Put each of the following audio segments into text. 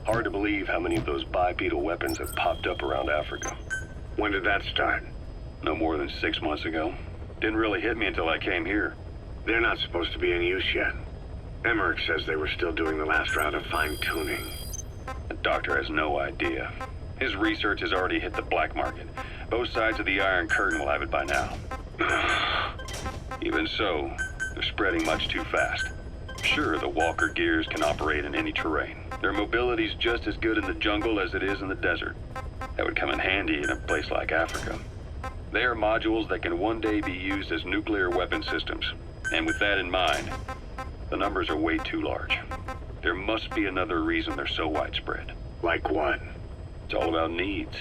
Hard to believe how many of those bipedal weapons have popped up around Africa. When did that start? No more than 6 months ago. Didn't really hit me until I came here. They're not supposed to be in use yet. Emmerich says they were still doing the last round of fine-tuning. The doctor has no idea. His research has already hit the black market. Both sides of the Iron Curtain will have it by now. Even so, they're spreading much too fast. Sure, the Walker gears can operate in any terrain. Their mobility's just as good in the jungle as it is in the desert. That would come in handy in a place like Africa. They are modules that can one day be used as nuclear weapon systems. And with that in mind, the numbers are way too large. There must be another reason they're so widespread. Like what? It's all about needs.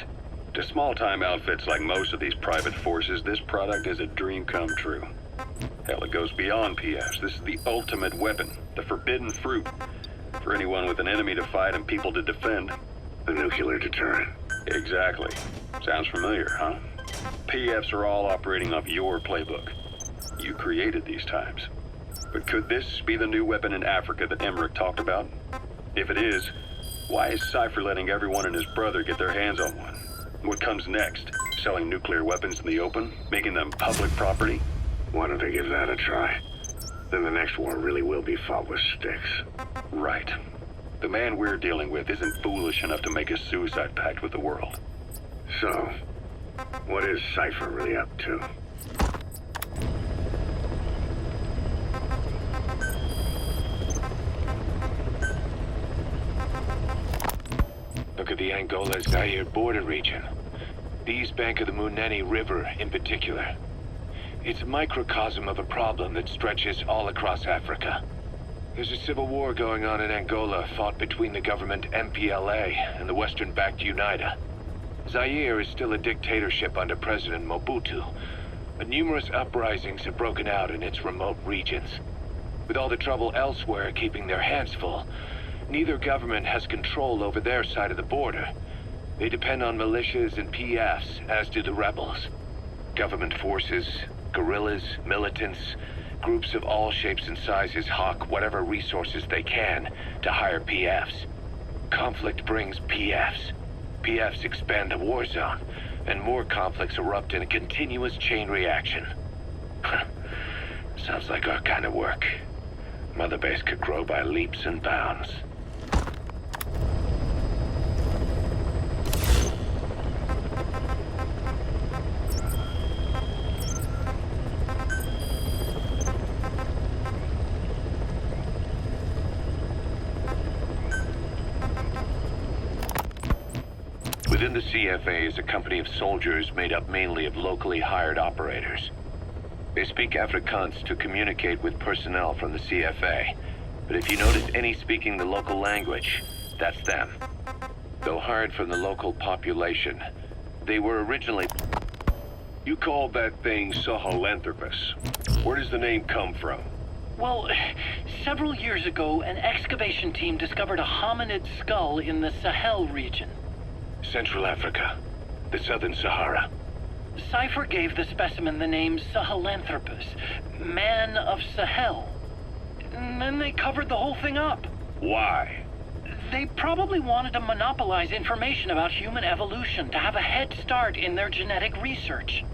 To small-time outfits like most of these private forces, this product is a dream come true. Hell, it goes beyond PFs. This is the ultimate weapon, the forbidden fruit. For anyone with an enemy to fight and people to defend. The nuclear deterrent. Exactly. Sounds familiar, huh? PFs are all operating off your playbook. You created these times. But could this be the new weapon in Africa that Emmerich talked about? If it is, why is Cypher letting everyone and his brother get their hands on one? What comes next? Selling nuclear weapons in the open? Making them public property? Why don't they give that a try? Then the next war really will be fought with sticks. Right. The man we're dealing with isn't foolish enough to make a suicide pact with the world. So, what is Cypher really up to? Look at the Angola-Zaire border region. The east bank of the Munene River in particular. It's a microcosm of a problem that stretches all across Africa. There's a civil war going on in Angola fought between the government MPLA and the Western-backed UNITA. Zaire is still a dictatorship under President Mobutu, but numerous uprisings have broken out in its remote regions. With all the trouble elsewhere keeping their hands full, neither government has control over their side of the border. They depend on militias and PFs, as do the rebels. Government forces, guerrillas, militants, groups of all shapes and sizes hawk whatever resources they can to hire PFs. Conflict brings PFs. PFs expand the war zone, and more conflicts erupt in a continuous chain reaction. Sounds like our kind of work. Mother Base could grow by leaps and bounds. Within the CFA is a company of soldiers made up mainly of locally hired operators. They speak Afrikaans to communicate with personnel from the CFA, but if you notice any speaking the local language, that's them. Though hired from the local population, they were originally... You called that thing Sahelantropus. Where does the name come from? Well, several years ago, an excavation team discovered a hominid skull in the Sahel region. Central Africa, the Southern Sahara. Cypher gave the specimen the name Sahelantropus, man of Sahel. And then they covered the whole thing up. Why? They probably wanted to monopolize information about human evolution to have a head start in their genetic research.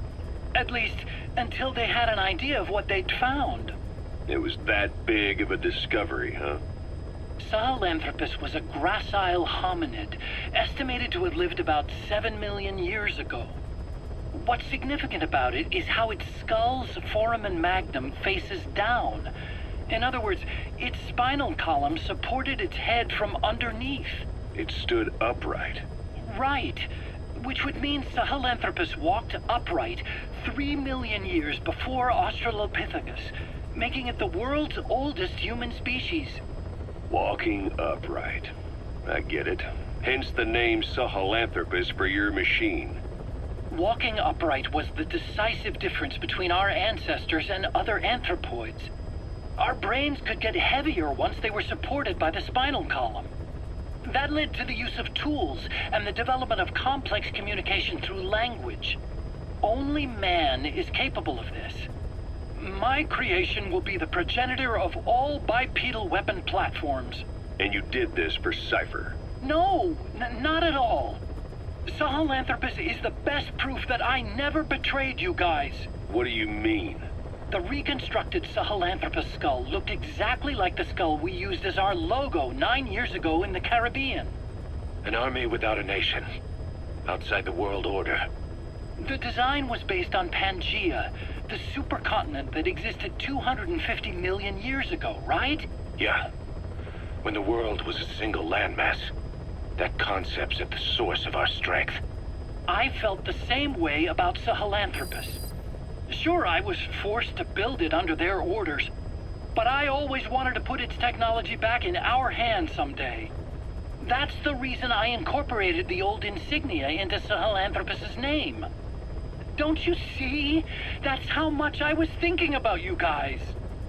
At least, until they had an idea of what they'd found. It was that big of a discovery, huh? Sahelantropus was a gracile hominid, estimated to have lived about 7 million years ago. What's significant about it is how its skull's foramen magnum faces down. In other words, its spinal column supported its head from underneath. It stood upright. Right, which would mean Sahelantropus walked upright 3 million years before Australopithecus, making it the world's oldest human species. Walking upright. I get it. Hence the name Sahelantropus for your machine. Walking upright was the decisive difference between our ancestors and other anthropoids. Our brains could get heavier once they were supported by the spinal column. That led to the use of tools and the development of complex communication through language. Only man is capable of this. My creation will be the progenitor of all bipedal weapon platforms. And you did this for Cypher. No, not at all. Sahelantropus is the best proof that I never betrayed you guys. What do you mean? The reconstructed Sahelantropus skull looked exactly like the skull we used as our logo 9 years ago in the Caribbean. An army without a nation. Outside the world order. The design was based on Pangea, the supercontinent that existed 250 million years ago, right? Yeah. When the world was a single landmass. That concept's at the source of our strength. I felt the same way about Sahelantropus. Sure, I was forced to build it under their orders, but I always wanted to put its technology back in our hands someday. That's the reason I incorporated the old insignia into Sahelantropus's name. Don't you see? That's how much I was thinking about you guys.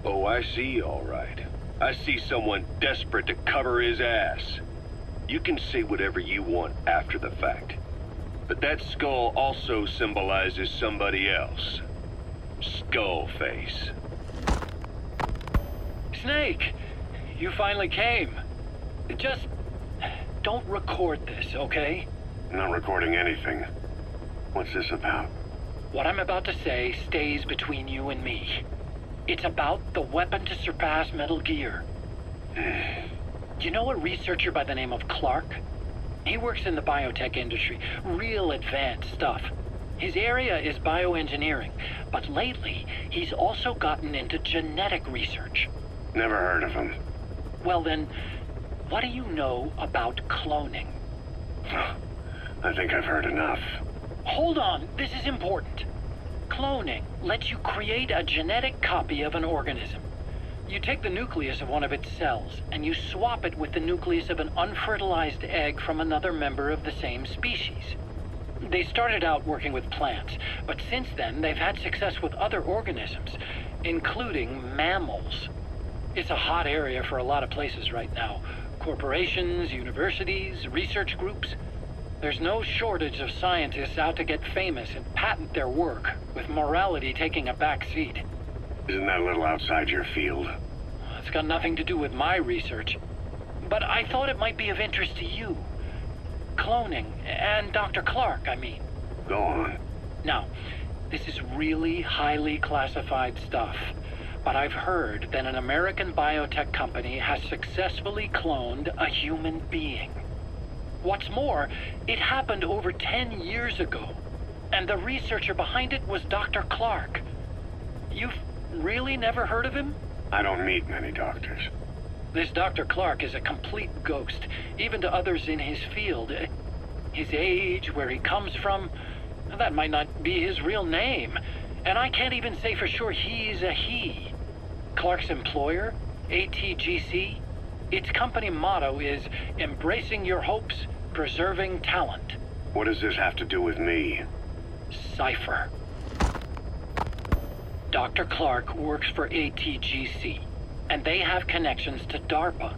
Oh, I see, all right. I see someone desperate to cover his ass. You can say whatever you want after the fact. But that skull also symbolizes somebody else. Skullface. Snake, you finally came. Just don't record this, okay? Not recording anything. What's this about? What I'm about to say stays between you and me. It's about the weapon to surpass Metal Gear. You know a researcher by the name of Clark? He works in the biotech industry, real advanced stuff. His area is bioengineering, but lately he's also gotten into genetic research. Never heard of him. Well then, what do you know about cloning? I think I've heard enough. Hold on, this is important. Cloning lets you create a genetic copy of an organism. You take the nucleus of one of its cells, and you swap it with the nucleus of an unfertilized egg from another member of the same species. They started out working with plants, but since then they've had success with other organisms, including mammals. It's a hot area for a lot of places right now. Corporations, universities, research groups. There's no shortage of scientists out to get famous and patent their work, with morality taking a back seat. Isn't that a little outside your field? It's got nothing to do with my research. But I thought it might be of interest to you. Cloning, and Dr. Clark, I mean. Go on. Now, this is really highly classified stuff, but I've heard that an American biotech company has successfully cloned a human being. What's more, it happened over 10 years ago, and the researcher behind it was Dr. Clark. You've really never heard of him? I don't meet many doctors. This Dr. Clark is a complete ghost, even to others in his field. His age, where he comes from, that might not be his real name. And I can't even say for sure he's a he. Clark's employer, ATGC, its company motto is embracing your hopes, preserving talent. What does this have to do with me? Cypher. Dr. Clark works for ATGC, and they have connections to DARPA.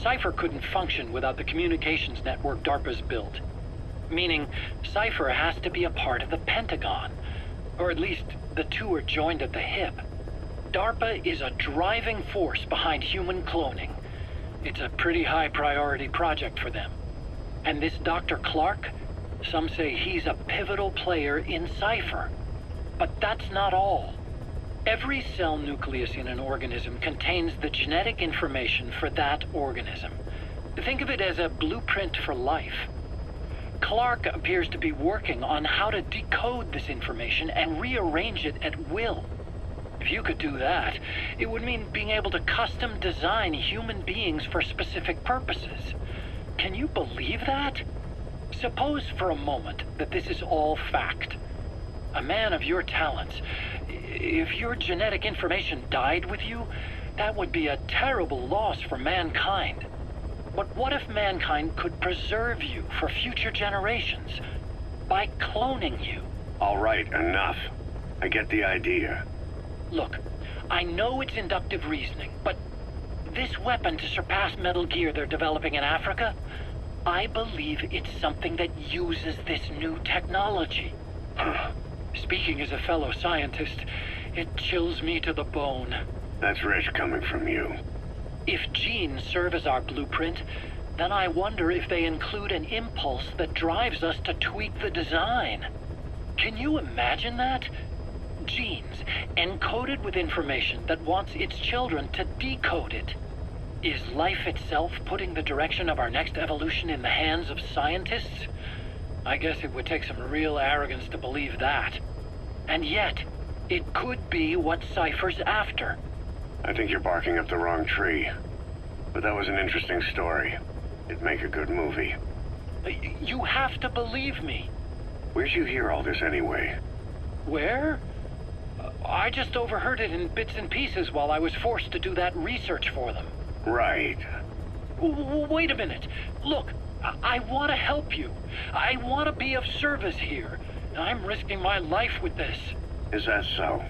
Cypher couldn't function without the communications network DARPA's built. Meaning, Cypher has to be a part of the Pentagon, or at least the two are joined at the hip. DARPA is a driving force behind human cloning. It's a pretty high priority project for them. And this Dr. Clark, some say he's a pivotal player in Cypher. But that's not all. Every cell nucleus in an organism contains the genetic information for that organism. Think of it as a blueprint for life. Clark appears to be working on how to decode this information and rearrange it at will. If you could do that, it would mean being able to custom design human beings for specific purposes. Can you believe that? Suppose for a moment that this is all fact. A man of your talents, if your genetic information died with you, that would be a terrible loss for mankind. But what if mankind could preserve you for future generations by cloning you? All right, enough. I get the idea. Look, I know it's inductive reasoning, but this weapon to surpass Metal Gear they're developing in Africa, I believe it's something that uses this new technology. Speaking as a fellow scientist, it chills me to the bone. That's rich coming from you. If genes serve as our blueprint, then I wonder if they include an impulse that drives us to tweak the design. Can you imagine that? Genes encoded with information that wants its children to decode it. Is life itself putting the direction of our next evolution in the hands of scientists? I guess it would take some real arrogance to believe that. And yet, it could be what Cypher's after. I think you're barking up the wrong tree. But that was an interesting story. It'd make a good movie. You have to believe me. Where'd you hear all this anyway? Where? I just overheard it in bits and pieces while I was forced to do that research for them. Right. Wait a minute. Look, I want to help you. I want to be of service here. I'm risking my life with this. Is that so?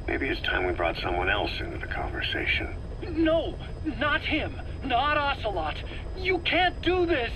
Maybe it's time we brought someone else into the conversation. No, not him. Not Ocelot. You can't do this.